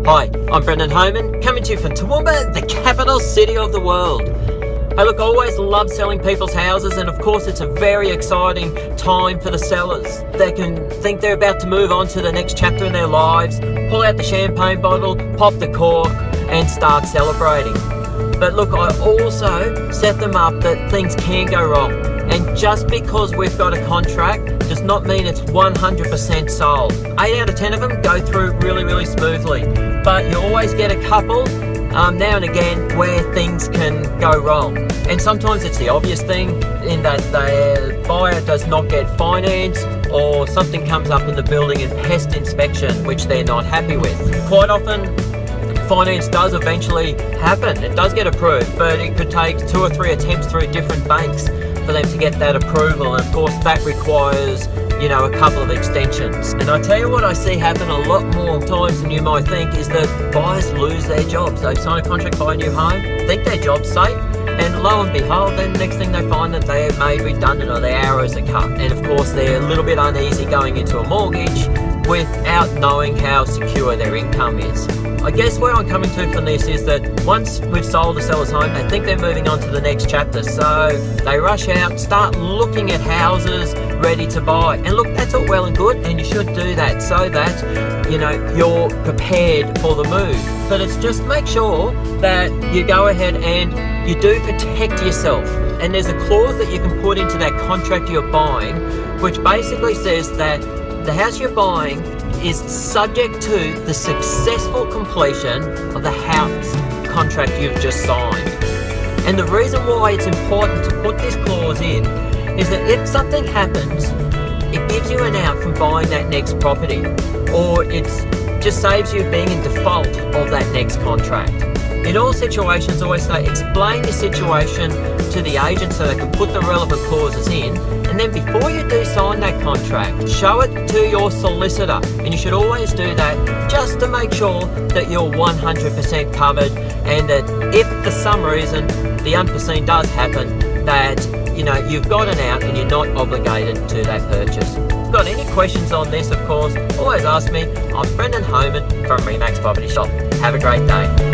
Hi, I'm Brendan Homan, coming to you from Toowoomba, the capital city of the world. Hey look, I always love selling people's houses, and of course it's a very exciting time for the sellers. They can think they're about to move on to the next chapter in their lives, pull out the champagne bottle, pop the cork and start celebrating. But look, I also set them up that things can go wrong. And just because we've got a contract does not mean it's 100% sold. 8 out of 10 of them go through really smoothly. But you always get a couple now and again where things can go wrong. And sometimes it's the obvious thing in that the buyer does not get finance, or something comes up in the building and pest inspection which they're not happy with. Quite often finance does eventually happen. It does get approved, but it could take 2 or 3 attempts through different banks for them to get that approval, and of course that requires a couple of extensions. And I tell you what I see happen a lot more times than you might think is that buyers lose their jobs. They sign a contract, buy a new home, think their job's safe, and lo and behold, then next thing they find that they are made redundant or their hours are cut. And of course they're a little bit uneasy going into a mortgage without knowing how secure their income is. I guess where I'm coming to from this is that once we've sold the seller's home, they think they're moving on to the next chapter. So they rush out, start looking at houses ready to buy. And look, that's all well and good, and you should do that so that, you're prepared for the move. But it's just make sure that you go ahead and you do protect yourself. And there's a clause that you can put into that contract you're buying, which basically says that the house you're buying is subject to the successful completion of the house contract you've just signed. And the reason why it's important to put this clause in is that if something happens, it gives you an out from buying that next property, or it just saves you being in default of that next contract. In all situations, I always say explain your situation to the agent so they can put the relevant clauses in, and then before you do sign that contract, show it to your solicitor. And you should always do that just to make sure that you're 100% covered, and that if for some reason the unforeseen does happen, that you've got an out and you're not obligated to that purchase. If you've got any questions on this, of course, always ask me. I'm Brendan Homan from Remax Property Shop. Have a great day.